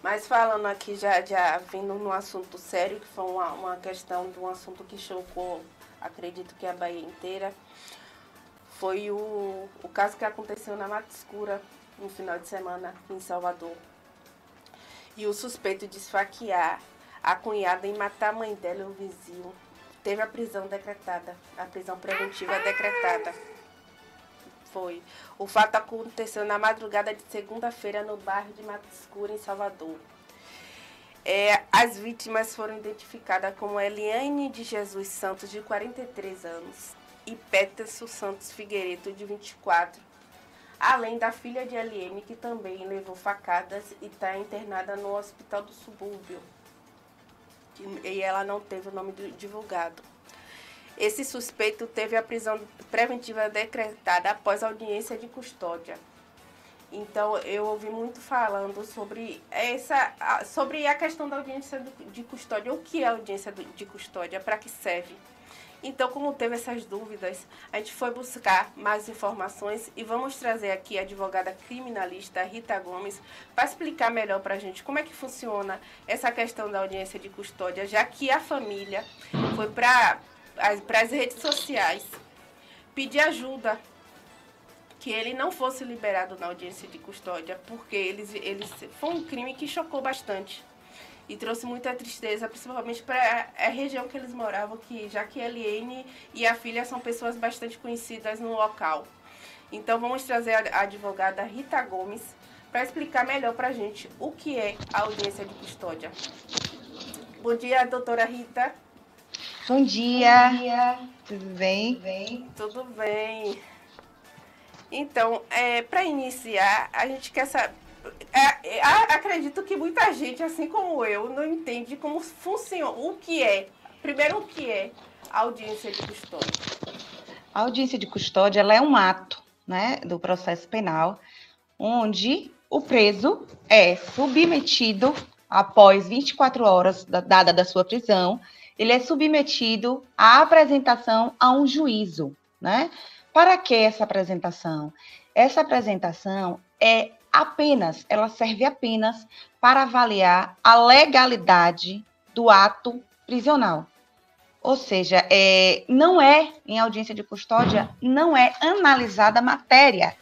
Mas falando aqui, já vindo no assunto sério, que foi uma questão de um assunto que chocou, acredito que a Bahia inteira, foi o caso que aconteceu na Mata Escura no final de semana aqui em Salvador. E o suspeito de esfaquear a cunhada e matar a mãe dela e o vizinho teve a prisão decretada, a prisão preventiva decretada. Foi. O fato aconteceu na madrugada de segunda-feira no bairro de Mata Escura, em Salvador. As vítimas foram identificadas como Eliane de Jesus Santos, de 43 anos, e Peterson Santos Figueiredo, de 24, além da filha de Eliane, que também levou facadas e está internada no hospital do subúrbio. E ela não teve o nome divulgado. Esse suspeito teve a prisão preventiva decretada após audiência de custódia. Então, eu ouvi muito falando sobre a questão da audiência de custódia. O que é audiência de custódia? Para que serve? Então, como teve essas dúvidas, a gente foi buscar mais informações e vamos trazer aqui a advogada criminalista Rita Gomes para explicar melhor para a gente como é que funciona essa questão da audiência de custódia, já que a família foi para as redes sociais pedir ajuda, que ele não fosse liberado na audiência de custódia, porque foi um crime que chocou bastante e trouxe muita tristeza, principalmente para a região que eles moravam, já que Eliane e a filha são pessoas bastante conhecidas no local. Então vamos trazer a advogada Rita Gomes para explicar melhor para a gente o que é a audiência de custódia. Bom dia, doutora Rita. Bom dia. Tudo bem? Tudo bem. Então, para iniciar, a gente quer saber. Acredito que muita gente, assim como eu, não entende como funciona, o que é. Primeiro, o que é a audiência de custódia? A audiência de custódia ela é um ato, né, do processo penal, onde o preso é submetido, após 24 horas dada da sua prisão, ele é submetido à apresentação a um juízo, né? Para que essa apresentação? Essa apresentação ela serve apenas para avaliar a legalidade do ato prisional. Ou seja, em audiência de custódia, não é analisada a matéria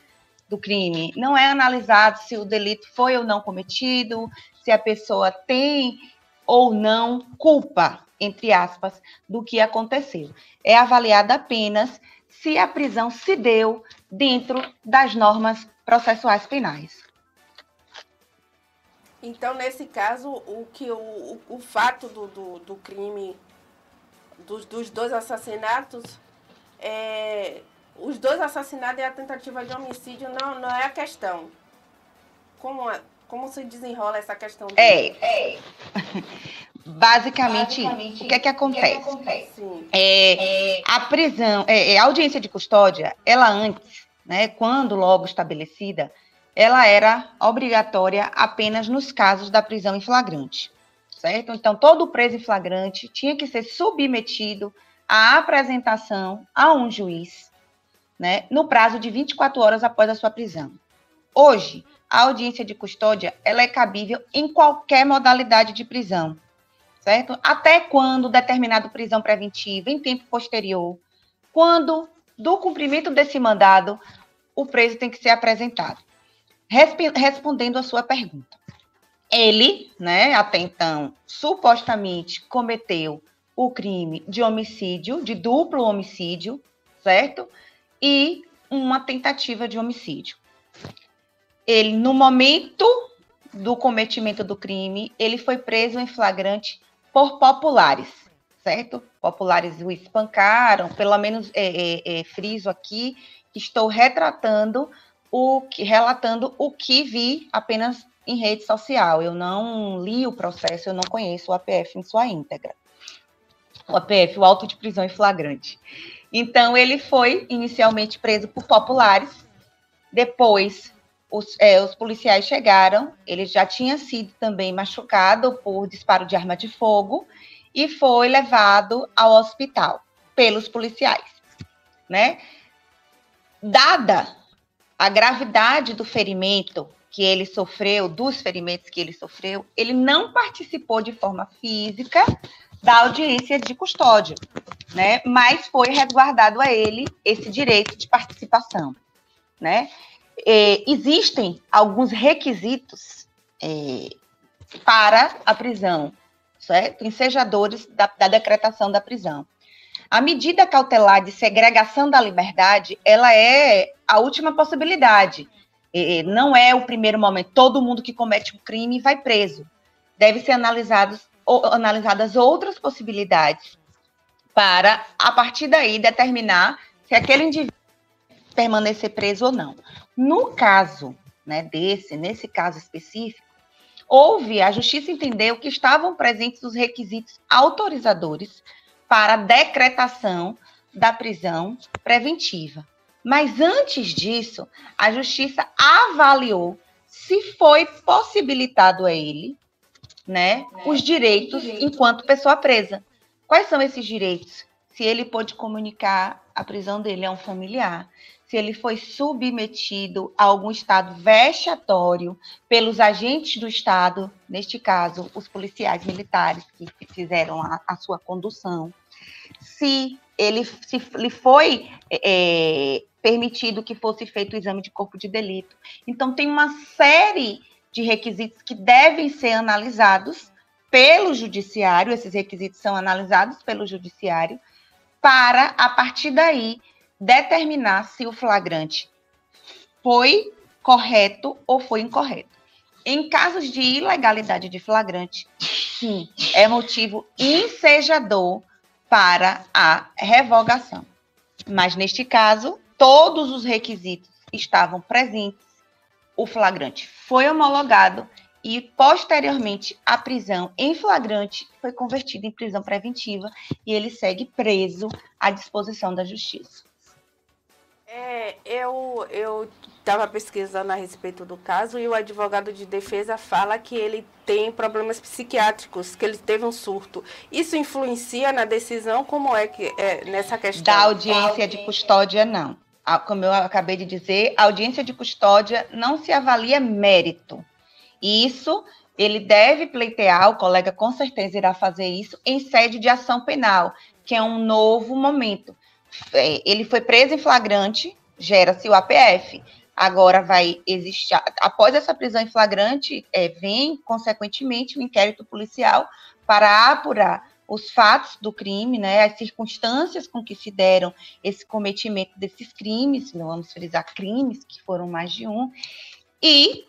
do crime, não é analisado se o delito foi ou não cometido, se a pessoa tem ou não culpa, entre aspas, do que aconteceu. É avaliada apenas se a prisão se deu dentro das normas processuais penais. Então, nesse caso, o fato do crime, dos dois assassinatos, os dois assassinatos e a tentativa de homicídio não é a questão. Como se desenrola essa questão? Basicamente, o que é que acontece? A prisão, a audiência de custódia, ela antes, né, quando logo estabelecida, ela era obrigatória apenas nos casos da prisão em flagrante, certo? Então, todo preso em flagrante tinha que ser submetido à apresentação a um juiz, né, no prazo de 24 horas após a sua prisão. Hoje, a audiência de custódia, ela é cabível em qualquer modalidade de prisão, certo? Até quando determinado prisão preventiva, em tempo posterior, quando do cumprimento desse mandado, o preso tem que ser apresentado. Respondendo a sua pergunta. Ele, né, até então, supostamente cometeu o crime de homicídio, de duplo homicídio, certo? E uma tentativa de homicídio. Ele, no momento do cometimento do crime, ele foi preso em flagrante por populares, certo? Populares o espancaram, pelo menos friso aqui, estou relatando o que vi apenas em rede social. Eu não li o processo, eu não conheço o APF em sua íntegra. O APF, o auto de prisão em flagrante. Então, ele foi inicialmente preso por populares, depois os policiais chegaram, ele já tinha sido também machucado por disparo de arma de fogo e foi levado ao hospital pelos policiais, né? Dada a gravidade do ferimento, que ele sofreu, dos ferimentos que ele sofreu, ele não participou de forma física da audiência de custódia, né? Mas foi resguardado a ele esse direito de participação, né? Existem alguns requisitos para a prisão, certo? Ensejadores da decretação da prisão. A medida cautelar de segregação da liberdade, ela é a última possibilidade. Não é o primeiro momento. Todo mundo que comete um crime vai preso. Deve ser analisadas outras possibilidades para, a partir daí, determinar se aquele indivíduo permanecer preso ou não. No caso, né, nesse caso específico, a justiça entendeu que estavam presentes os requisitos autorizadores para a decretação da prisão preventiva. Mas antes disso, a justiça avaliou se foi possibilitado a ele, né, os direitos enquanto pessoa presa. Quais são esses direitos? Se ele pôde comunicar a prisão dele a um familiar, se ele foi submetido a algum estado vexatório pelos agentes do Estado, neste caso, os policiais militares que fizeram a sua condução, se lhe foi permitido que fosse feito o exame de corpo de delito. Então, tem uma série de requisitos que devem ser analisados pelo judiciário, esses requisitos são analisados pelo judiciário, para, a partir daí, determinar se o flagrante foi correto ou foi incorreto. Em casos de ilegalidade de flagrante, sim, é motivo ensejador para a revogação. Mas, neste caso, todos os requisitos estavam presentes, o flagrante foi homologado e, posteriormente, a prisão em flagrante foi convertida em prisão preventiva e ele segue preso à disposição da justiça. Eu estava pesquisando a respeito do caso e o advogado de defesa fala que ele tem problemas psiquiátricos, que ele teve um surto. Isso influencia na decisão? Como é que nessa questão? Da audiência de custódia, não. Como eu acabei de dizer, a audiência de custódia não se avalia mérito. Isso ele deve pleitear, o colega com certeza irá fazer isso, em sede de ação penal, que é um novo momento. Ele foi preso em flagrante, gera-se o APF. Agora vai existir, após essa prisão em flagrante, vem, consequentemente, o inquérito policial para apurar os fatos do crime, né, as circunstâncias com que se deram esse cometimento desses crimes, não vamos frisar crimes, que foram mais de um, e,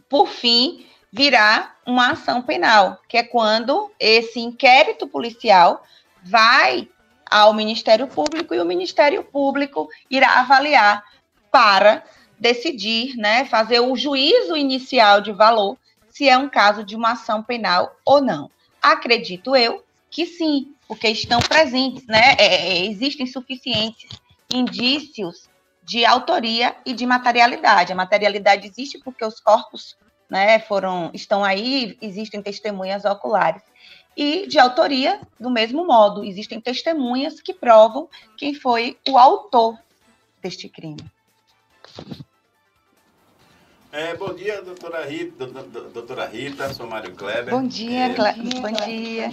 por fim, virá uma ação penal, que é quando esse inquérito policial vai ao Ministério Público e o Ministério Público irá avaliar para decidir, né, fazer o juízo inicial de valor se é um caso de uma ação penal ou não. Acredito eu que sim, porque estão presentes, né, existem suficientes indícios de autoria e de materialidade. A materialidade existe porque os corpos, né, estão aí, existem testemunhas oculares. E de autoria, do mesmo modo, existem testemunhas que provam quem foi o autor deste crime. Bom dia, doutora Rita, sou Mário Kleber. Bom dia, bom dia.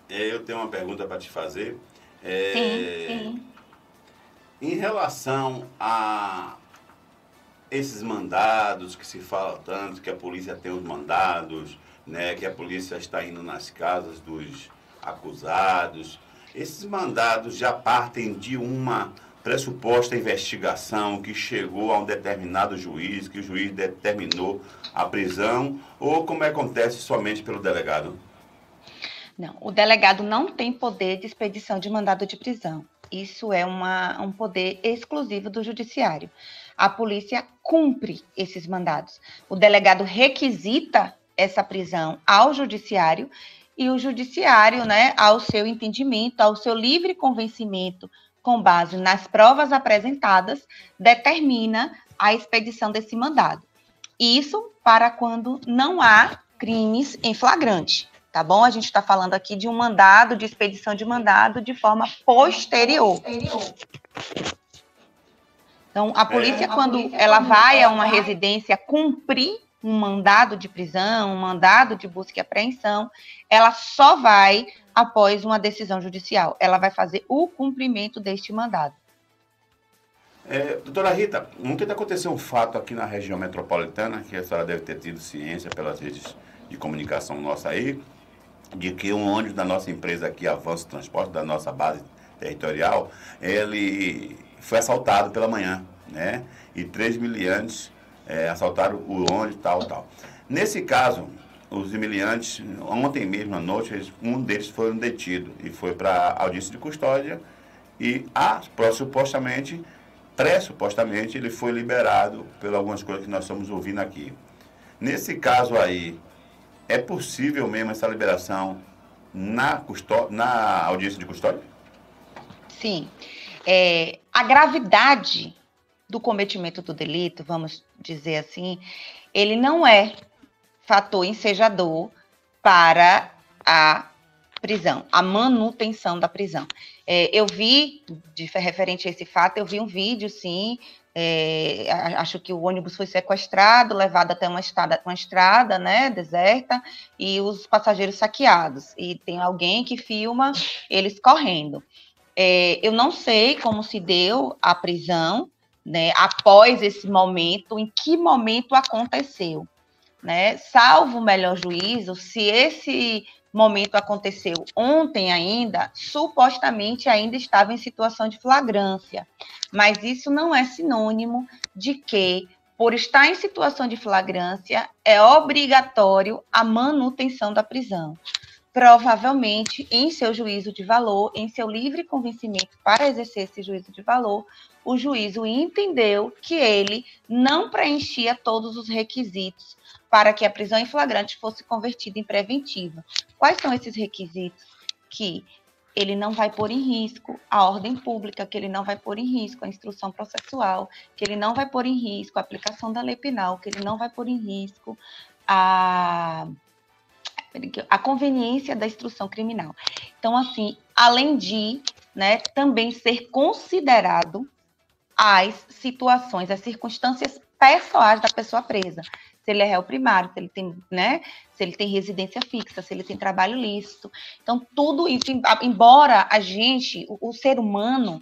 Eu tenho uma pergunta para te fazer. Sim. Em relação a esses mandados que se fala tanto, que a polícia tem os mandados, né, que a polícia está indo nas casas dos acusados, esses mandados já partem de uma pressuposta investigação que chegou a um determinado juiz, que o juiz determinou a prisão, ou como acontece somente pelo delegado? Não, o delegado não tem poder de expedição de mandado de prisão. Isso é um poder exclusivo do judiciário. A polícia cumpre esses mandados. O delegado requisita essa prisão ao judiciário e o judiciário, né, ao seu entendimento, ao seu livre convencimento, com base nas provas apresentadas, determina a expedição desse mandado. Isso para quando não há crimes em flagrante, tá bom? A gente está falando aqui de um mandado, de expedição de mandado de forma posterior. Então, a polícia, quando ela vai a uma residência cumprir um mandado de prisão, um mandado de busca e apreensão, ela só vai após uma decisão judicial. Ela vai fazer o cumprimento deste mandado. Doutora Rita, ontem aconteceu um fato aqui na região metropolitana, que a senhora deve ter tido ciência pelas redes de comunicação nossa aí, de que um ônibus da nossa empresa aqui, Avanço Transporte, da nossa base territorial, ele foi assaltado pela manhã, né? E 3 miliantes assaltaram o ônibus, tal. Nesse caso, os miliantes, ontem mesmo à noite, um deles foi detido e foi para audiência de custódia e, pressupostamente, ele foi liberado por algumas coisas que nós estamos ouvindo aqui. Nesse caso aí, é possível mesmo essa liberação na audiência de custódia? Sim. A gravidade do cometimento do delito, vamos dizer assim, ele não é fator ensejador para a prisão, a manutenção da prisão. Eu vi, referente a esse fato, eu vi um vídeo, sim, acho que o ônibus foi sequestrado, levado até uma estrada, né, deserta, e os passageiros saqueados, e tem alguém que filma eles correndo. Eu não sei como se deu a prisão, né, após esse momento, em que momento aconteceu, né? Salvo o melhor juízo, se esse momento aconteceu ontem ainda, supostamente ainda estava em situação de flagrância, mas isso não é sinônimo de que, por estar em situação de flagrância, é obrigatório a manutenção da prisão. Provavelmente, em seu juízo de valor, em seu livre convencimento para exercer esse juízo de valor, o juízo entendeu que ele não preenchia todos os requisitos para que a prisão em flagrante fosse convertida em preventiva. Quais são esses requisitos? Que ele não vai pôr em risco a ordem pública, que ele não vai pôr em risco a instrução processual, que ele não vai pôr em risco a aplicação da lei penal, que ele não vai pôr em risco a conveniência da instrução criminal. Então, assim, além de, né, também ser considerado as situações, as circunstâncias pessoais da pessoa presa. Se ele é réu primário, se ele tem, né, se ele tem residência fixa, se ele tem trabalho lícito. Então, tudo isso, embora a gente, o ser humano,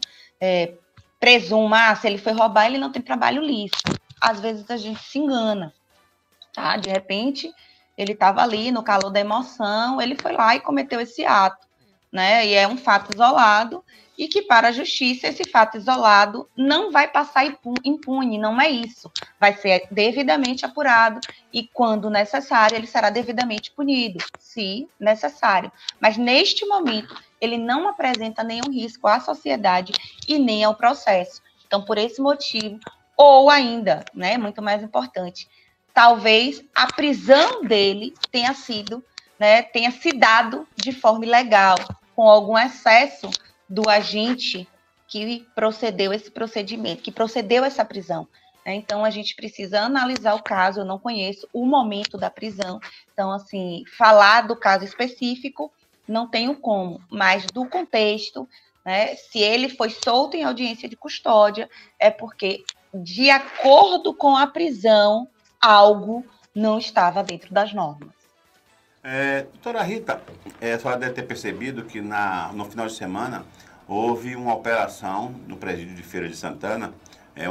presuma, se ele foi roubar, ele não tem trabalho lícito. Às vezes a gente se engana, tá? De repente, ele estava ali no calor da emoção, ele foi lá e cometeu esse ato, né? E é um fato isolado, e que para a justiça esse fato isolado não vai passar impune, não é isso. Vai ser devidamente apurado e, quando necessário, ele será devidamente punido, se necessário. Mas, neste momento, ele não apresenta nenhum risco à sociedade e nem ao processo. Então, por esse motivo, ou ainda, né, muito mais importante, talvez a prisão dele tenha sido, né, tenha se dado de forma ilegal, com algum excesso do agente que procedeu esse procedimento, que procedeu essa prisão. Então, a gente precisa analisar o caso. Eu não conheço o momento da prisão. Então, assim, falar do caso específico, não tenho como. Mas, do contexto, né, se ele foi solto em audiência de custódia, é porque, de acordo com a prisão, algo não estava dentro das normas. Doutora Rita, a senhora deve ter percebido que no final de semana houve uma operação no presídio de Feira de Santana,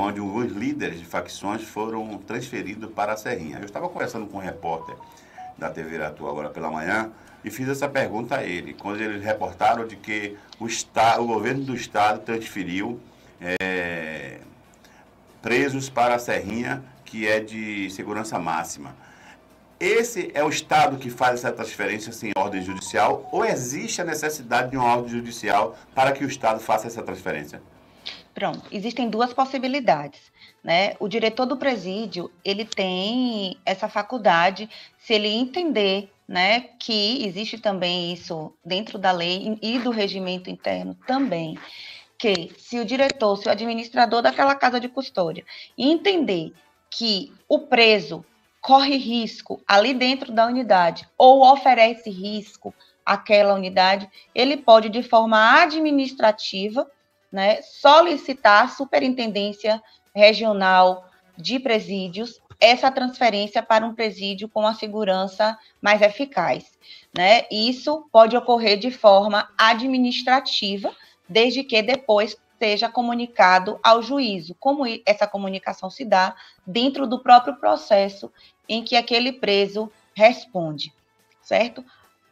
onde os líderes de facções foram transferidos para a Serrinha. Eu estava conversando com um repórter da TV Iratu agora pela manhã e fiz essa pergunta a ele, quando eles reportaram de que o governo do estado transferiu presos para a Serrinha, que é de segurança máxima. Esse é o Estado que faz essa transferência sem ordem judicial, ou existe a necessidade de uma ordem judicial para que o Estado faça essa transferência? Pronto, existem duas possibilidades, né? O diretor do presídio, ele tem essa faculdade, se ele entender, né, que existe também isso dentro da lei e do regimento interno também, que se o diretor, se o administrador daquela casa de custódia entender que o preso corre risco ali dentro da unidade ou oferece risco àquela unidade, ele pode, de forma administrativa, né, solicitar a superintendência regional de presídios essa transferência para um presídio com a segurança mais eficaz, né? Isso pode ocorrer de forma administrativa, desde que depois seja comunicado ao juízo. Como essa comunicação se dá dentro do próprio processo em que aquele preso responde, certo?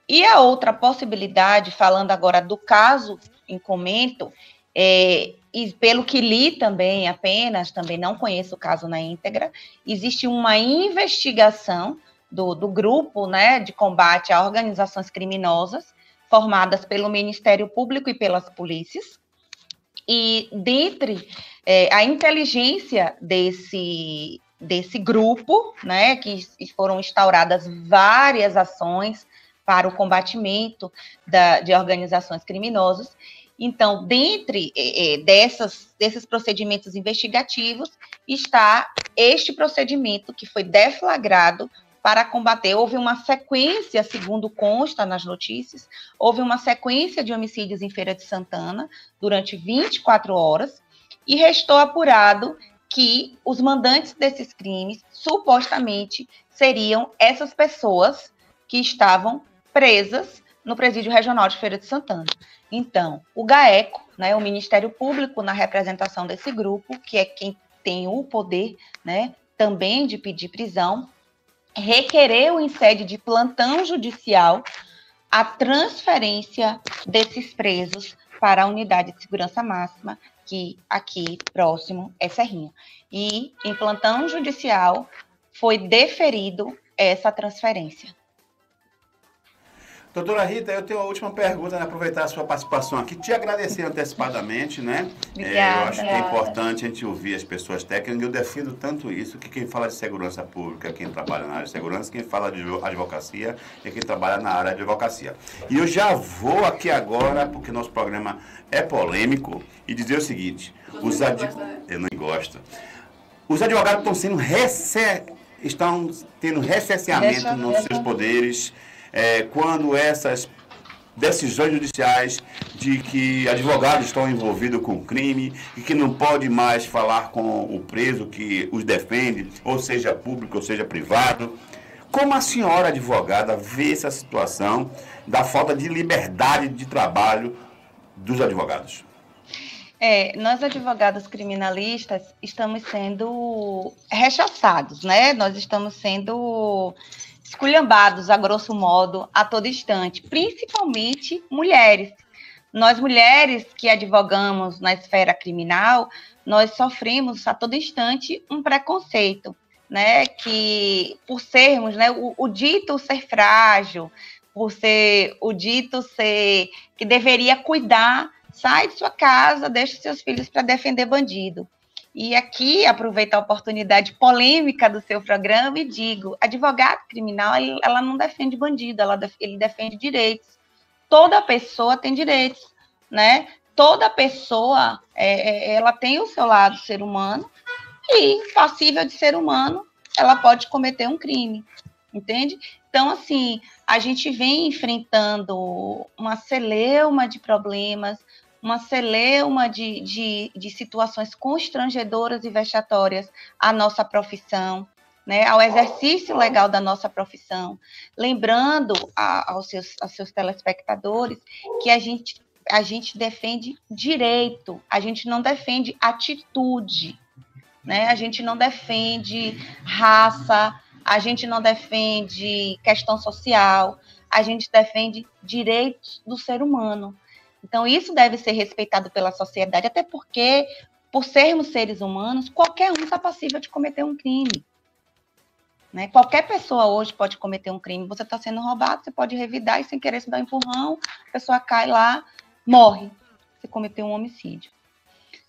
E a outra possibilidade, falando agora do caso em comento, e pelo que li também apenas, também não conheço o caso na íntegra, existe uma investigação do grupo, né, de combate a organizações criminosas, formadas pelo Ministério Público e pelas polícias, e dentre a inteligência desse grupo, né, que foram instauradas várias ações para o combatimento de organizações criminosas. Então, dentre desses procedimentos investigativos, está este procedimento que foi deflagrado para combater. Houve uma sequência, segundo consta nas notícias, houve uma sequência de homicídios em Feira de Santana durante 24 horas, e restou apurado que os mandantes desses crimes, supostamente, seriam essas pessoas que estavam presas no Presídio Regional de Feira de Santana. Então, o GAECO, né, o Ministério Público, na representação desse grupo, que é quem tem o poder, né, também de pedir prisão, requereu em sede de plantão judicial a transferência desses presos para a unidade de segurança máxima, que aqui próximo é Serrinha. E em plantão judicial foi deferido essa transferência. Doutora Rita, eu tenho uma última pergunta, né? Aproveitar a sua participação aqui, te agradecer antecipadamente, né? Obrigada. Eu acho que é importante a gente ouvir as pessoas técnicas. Eu defendo tanto isso, que quem fala de segurança pública é quem trabalha na área de segurança, quem fala de advocacia é quem trabalha na área de advocacia. E eu já vou aqui agora, porque nosso programa é polêmico, e dizer o seguinte, eu não gosto. Os advogados estão tendo recesseamento nos seus poderes, quando essas decisões judiciais de que advogados estão envolvidos com crime e que não pode mais falar com o preso que os defende, ou seja público, ou seja privado. Como a senhora advogada vê essa situação da falta de liberdade de trabalho dos advogados? Nós advogados criminalistas estamos sendo rechaçados, né? Nós estamos sendo esculhambados, a grosso modo, a todo instante, principalmente mulheres. Nós, mulheres que advogamos na esfera criminal, nós sofremos a todo instante um preconceito, né? Que, por sermos, né, o dito ser frágil, por ser o dito ser que deveria cuidar, sai de sua casa, deixa seus filhos para defender bandido. E aqui, aproveito a oportunidade polêmica do seu programa e digo, advogado criminal, ela não defende bandido, ele defende direitos. Toda pessoa tem direitos, né? Toda pessoa, ela tem o seu lado ser humano e, passível de ser humano, ela pode cometer um crime, entende? Então, assim, a gente vem enfrentando uma celeuma de problemas, uma celeuma de situações constrangedoras e vexatórias à nossa profissão, né, ao exercício legal da nossa profissão. Lembrando aos seus telespectadores que a gente defende direito, a gente não defende atitude, né? A gente não defende raça, a gente não defende questão social, a gente defende direitos do ser humano. Então, isso deve ser respeitado pela sociedade, até porque, por sermos seres humanos, qualquer um está passível de cometer um crime. Né? Qualquer pessoa hoje pode cometer um crime. Você está sendo roubado, você pode revidar e, sem querer, se dar um empurrão, a pessoa cai lá, morre. Você cometeu um homicídio.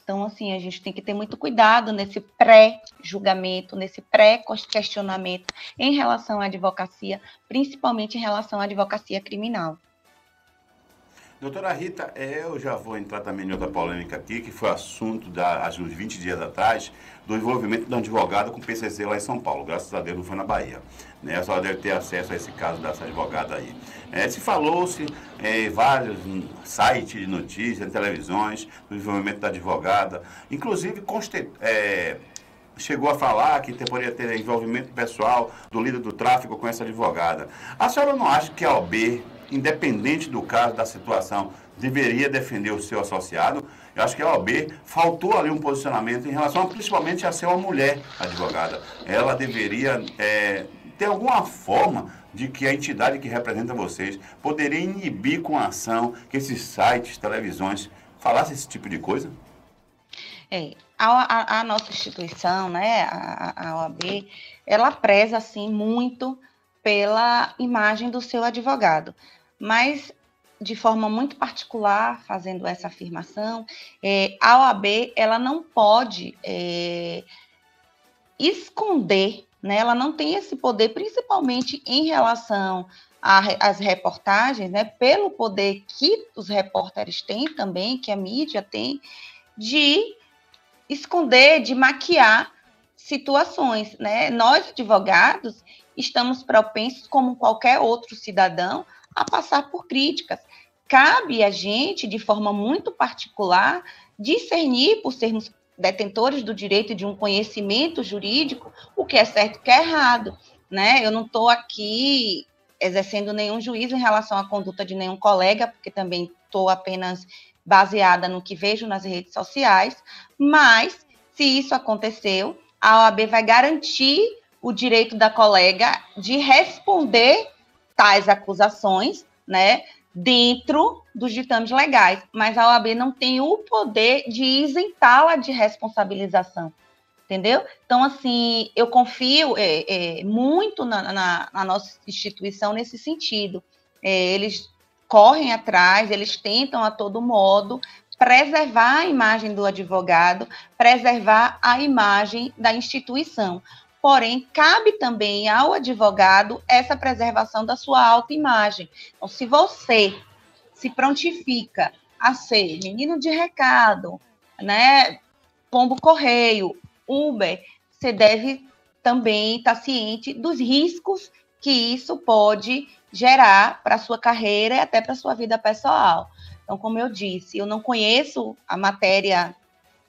Então, assim, a gente tem que ter muito cuidado nesse pré-julgamento, nesse pré-questionamento em relação à advocacia, principalmente em relação à advocacia criminal. Doutora Rita, eu já vou entrar também em outra polêmica aqui, que foi assunto há uns 20 dias atrás, do envolvimento de um advogado com o PCC lá em São Paulo. Graças a Deus não foi na Bahia. Né? A senhora deve ter acesso a esse caso dessa advogada aí. Se falou-se em vários sites de notícias, televisões, do envolvimento da advogada. Inclusive, chegou a falar que poderia ter envolvimento pessoal do líder do tráfico com essa advogada. A senhora não acha que a OAB, independente do caso, da situação, deveria defender o seu associado? Eu acho que a OAB faltou ali um posicionamento em relação, principalmente, a ser uma mulher advogada. Ela deveria ter alguma forma de que a entidade que representa vocês poderia inibir com a ação que esses sites, televisões, falassem esse tipo de coisa? A nossa instituição, né, a OAB, ela preza, assim, muito pela imagem do seu advogado. Mas, de forma muito particular, fazendo essa afirmação, a OAB, ela não pode esconder, né? Ela não tem esse poder, principalmente em relação às reportagens, né? Pelo poder que os repórteres têm também, que a mídia tem, de esconder, de maquiar situações, né? Nós, advogados, estamos propensos, como qualquer outro cidadão, a passar por críticas. Cabe a gente, de forma muito particular, discernir, por sermos detentores do direito de um conhecimento jurídico, o que é certo e o que é errado, né? Eu não estou aqui exercendo nenhum juízo em relação à conduta de nenhum colega, porque também estou apenas baseada no que vejo nas redes sociais, mas, se isso aconteceu, a OAB vai garantir o direito da colega de responder tais acusações, né, dentro dos ditames legais, mas a OAB não tem o poder de isentá-la de responsabilização, entendeu? Então, assim, eu confio muito na nossa instituição nesse sentido. Eles correm atrás, eles tentam a todo modo preservar a imagem do advogado, preservar a imagem da instituição. Porém, cabe também ao advogado essa preservação da sua autoimagem. Então, se você se prontifica a ser menino de recado, né, pombo correio, Uber, você deve também estar ciente dos riscos que isso pode gerar para a sua carreira e até para a sua vida pessoal. Então, como eu disse, eu não conheço a matéria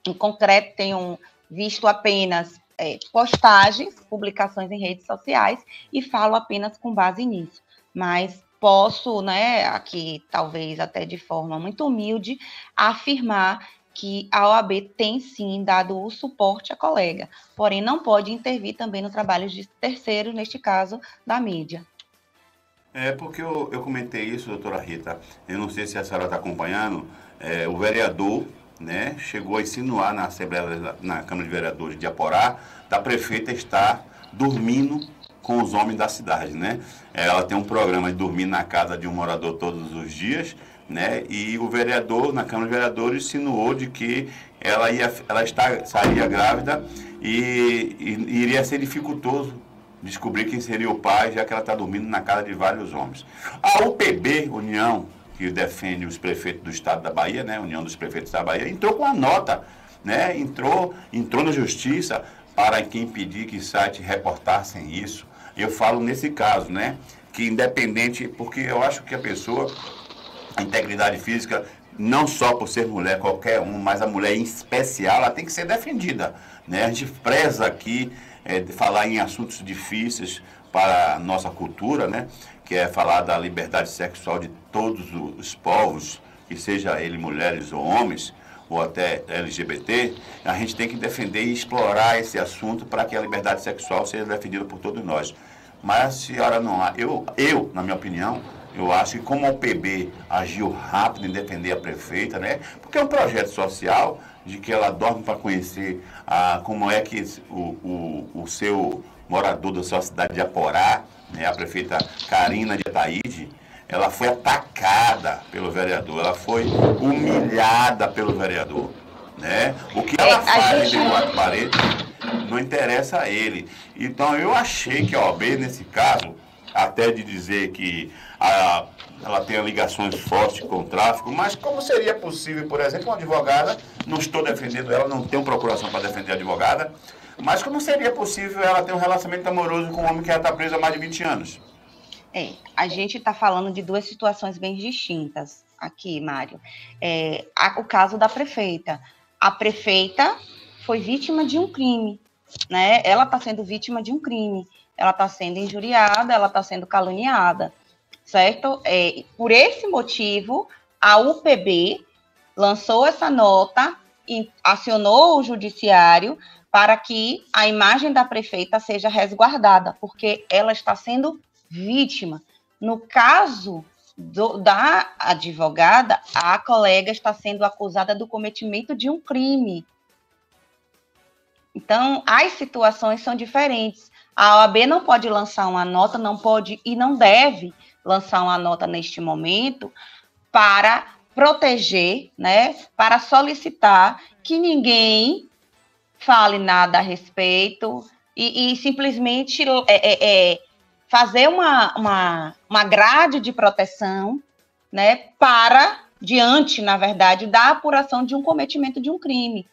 em concreto, tenho visto apenas postagens, publicações em redes sociais e falo apenas com base nisso. Mas posso, né, aqui, talvez até de forma muito humilde, afirmar que a OAB tem sim dado o suporte à colega, porém não pode intervir também no trabalho de terceiros, neste caso, da mídia. Porque eu comentei isso, doutora Rita, eu não sei se a senhora está acompanhando, o vereador, né, chegou a insinuar na Assembleia, na Câmara de Vereadores de Aporá, da prefeita estar dormindo com os homens da cidade, né? Ela tem um programa de dormir na casa de um morador todos os dias, né? E o vereador, na Câmara de Vereadores, insinuou de que ela estaria grávida e iria ser dificultoso descobrir quem seria o pai, já que ela está dormindo na casa de vários homens. A UPB, União, que defende os prefeitos do estado da Bahia, né, União dos Prefeitos da Bahia, entrou com a nota, né, entrou na justiça para que impedir que sites reportassem isso. Eu falo nesse caso, né, que independente, porque eu acho que a integridade física, não só por ser mulher, qualquer um, mas a mulher em especial, ela tem que ser defendida, né? A gente preza aqui de falar em assuntos difíceis para a nossa cultura, né? Que é falar da liberdade sexual de todos os povos, que seja ele mulheres ou homens, ou até LGBT, a gente tem que defender e explorar esse assunto para que a liberdade sexual seja defendida por todos nós. Mas a senhora não... Eu, na minha opinião, eu acho que como a UPB agiu rápido em defender a prefeita, né? Porque é um projeto social de que ela dorme para conhecer como é que o seu morador da sua cidade de Aporá, né, a prefeita Karina de Ataíde, ela foi atacada pelo vereador, ela foi humilhada pelo vereador, né? O que ela faz entre quatro paredes não interessa a ele. Então eu achei que a OAB, nesse caso, até de dizer que ela tem ligações fortes com o tráfico, mas como seria possível, por exemplo, uma advogada, não estou defendendo ela, não tenho procuração para defender a advogada, mas como seria possível ela ter um relacionamento amoroso com um homem que já está preso há mais de 20 anos? A gente está falando de duas situações bem distintas aqui, Mário. O caso da prefeita. A prefeita foi vítima de um crime, né? Ela está sendo vítima de um crime. Ela está sendo injuriada, ela está sendo caluniada, certo? Por esse motivo, a UPB lançou essa nota e acionou o judiciário para que a imagem da prefeita seja resguardada, porque ela está sendo vítima. No caso da advogada, a colega está sendo acusada do cometimento de um crime. Então, as situações são diferentes. A OAB não pode lançar uma nota, não pode e não deve lançar uma nota neste momento para proteger, né, para solicitar que ninguém fale nada a respeito e simplesmente fazer uma grade de proteção, né, diante, na verdade, da apuração de um cometimento de um crime.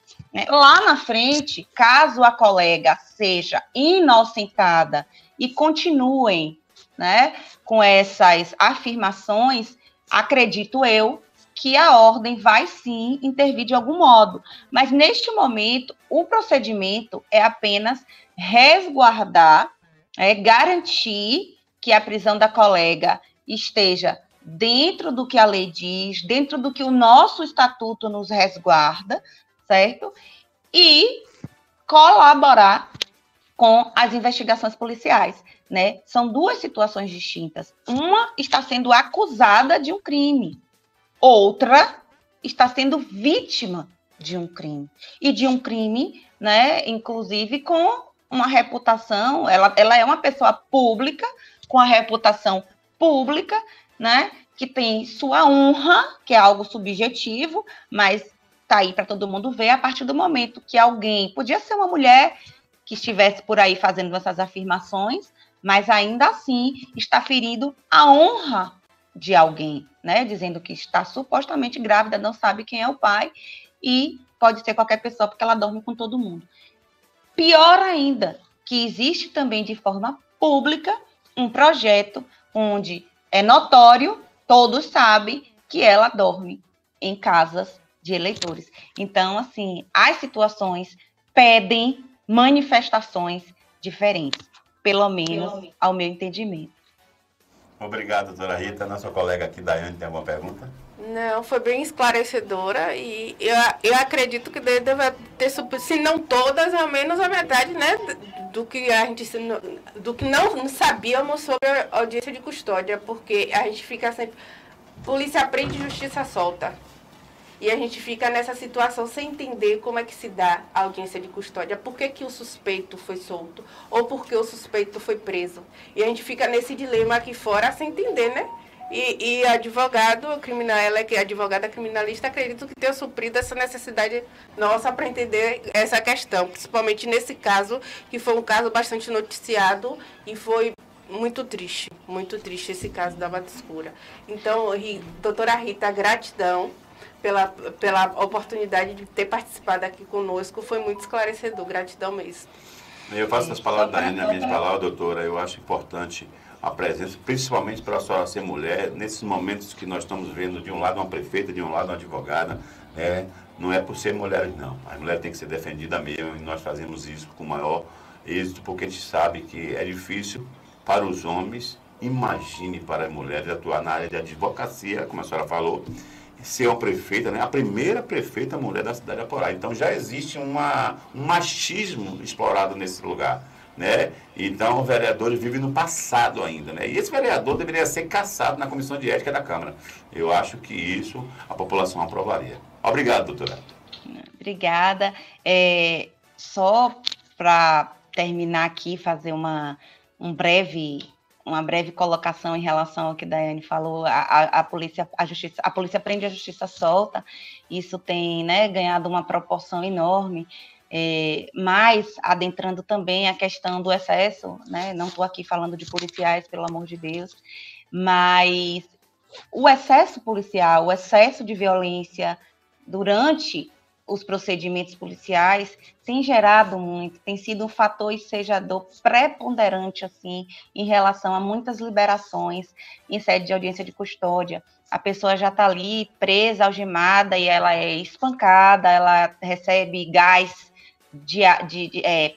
Lá na frente, caso a colega seja inocentada e continuem, né, com essas afirmações, acredito eu que a ordem vai sim intervir de algum modo. Mas, neste momento, o procedimento é apenas resguardar, garantir que a prisão da colega esteja dentro do que a lei diz, dentro do que o nosso estatuto nos resguarda, certo? E colaborar com as investigações policiais, né? São duas situações distintas. Uma está sendo acusada de um crime, outra está sendo vítima de um crime. E de um crime, né, inclusive com uma reputação, ela é uma pessoa pública, com a reputação pública, né, que tem sua honra, que é algo subjetivo, mas está aí para todo mundo ver, a partir do momento que alguém, podia ser uma mulher que estivesse por aí fazendo essas afirmações, mas ainda assim está ferindo a honra de alguém, né, dizendo que está supostamente grávida, não sabe quem é o pai, e pode ser qualquer pessoa, porque ela dorme com todo mundo. Pior ainda, que existe também de forma pública um projeto onde é notório, todos sabem que ela dorme em casas de eleitores. Então, assim, as situações pedem manifestações diferentes, pelo menos ao meu entendimento. Obrigado, doutora Rita. Nossa colega aqui, Daiane, tem alguma pergunta? Não, foi bem esclarecedora e eu acredito que deve ter, se não todas, ao menos a metade, né, do que não sabíamos sobre a audiência de custódia, porque a gente fica sempre, polícia prende, justiça solta. E a gente fica nessa situação sem entender como é que se dá a audiência de custódia, por que o suspeito foi solto, ou por que o suspeito foi preso. E a gente fica nesse dilema aqui fora sem entender, né? E advogado criminal, ela que é advogada criminalista, acredito que tenha suprido essa necessidade nossa para entender essa questão, principalmente nesse caso, que foi um caso bastante noticiado e foi muito triste esse caso da Mata Escura. Então, doutora Rita, gratidão pela oportunidade de ter participado aqui conosco, foi muito esclarecedor, gratidão mesmo. Eu faço as palavras da Ana, as minhas palavras, doutora, eu acho importante a presença, principalmente para a senhora ser mulher, nesses momentos que nós estamos vendo de um lado uma prefeita, de um lado uma advogada, né? Não é por ser mulheres, não. As mulheres têm que ser defendidas mesmo, e nós fazemos isso com o maior êxito, porque a gente sabe que é difícil para os homens, imagine para as mulheres atuar na área de advocacia, como a senhora falou, ser uma prefeita, né? A primeira prefeita mulher da cidade de Aporá. Então já existe um machismo explorado nesse lugar, né? Então, os vereadores vivem no passado ainda, né? E esse vereador deveria ser cassado na Comissão de Ética da Câmara. Eu acho que isso a população aprovaria. Obrigado, doutora. Obrigada. Só para terminar aqui, fazer uma breve colocação em relação ao que a Daiane falou, a polícia prende, a justiça solta, isso tem, né, ganhado uma proporção enorme. Mas adentrando também a questão do excesso, né? Não estou aqui falando de policiais, pelo amor de Deus, mas o excesso policial, o excesso de violência durante os procedimentos policiais tem gerado muito, tem sido um fator ensejador preponderante, assim, em relação a muitas liberações em sede de audiência de custódia. A pessoa já está ali presa, algemada, e ela é espancada, ela recebe gás,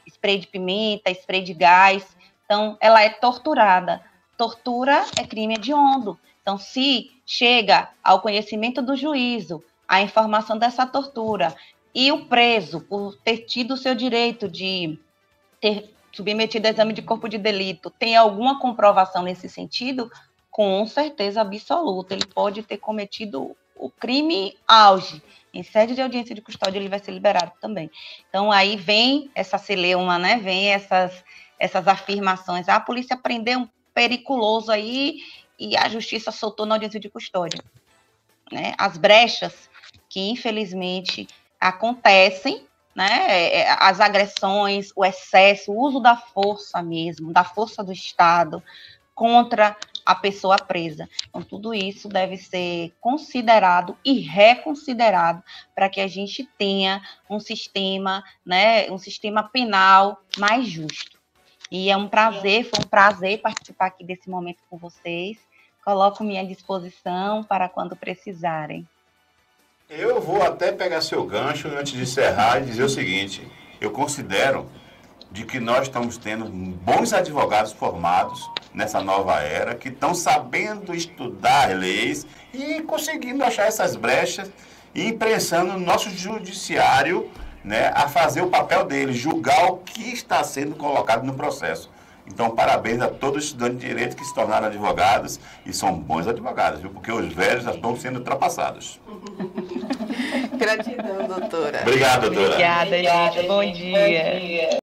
spray de pimenta, spray de gás, então ela é torturada. Tortura é crime hediondo. Então, se chega ao conhecimento do juízo a informação dessa tortura e o preso, por ter tido o seu direito de ter submetido a exame de corpo de delito, tem alguma comprovação nesse sentido, com certeza absoluta, ele pode ter cometido o crime auge. Em sede de audiência de custódia, ele vai ser liberado também. Então, aí vem essa celeuma, né? Vem essas afirmações. A polícia prendeu um periculoso aí e a justiça soltou na audiência de custódia. Né? As brechas que, infelizmente, acontecem, né? As agressões, o excesso, o uso da força mesmo, da força do Estado contra a pessoa presa. Então, tudo isso deve ser considerado e reconsiderado para que a gente tenha um sistema, né, um sistema penal mais justo. E foi um prazer participar aqui desse momento com vocês. Coloco-me à disposição para quando precisarem. Eu vou até pegar seu gancho antes de encerrar e dizer o seguinte: eu considero de que nós estamos tendo bons advogados formados nessa nova era, que estão sabendo estudar leis e conseguindo achar essas brechas e imprensando o nosso judiciário, né, a fazer o papel dele, julgar o que está sendo colocado no processo. Então, parabéns a todos os estudantes de direito que se tornaram advogados e são bons advogados, viu? Porque os velhos já estão sendo ultrapassados. Gratidão, doutora. Obrigado, doutora. Obrigada, gente. Bom dia.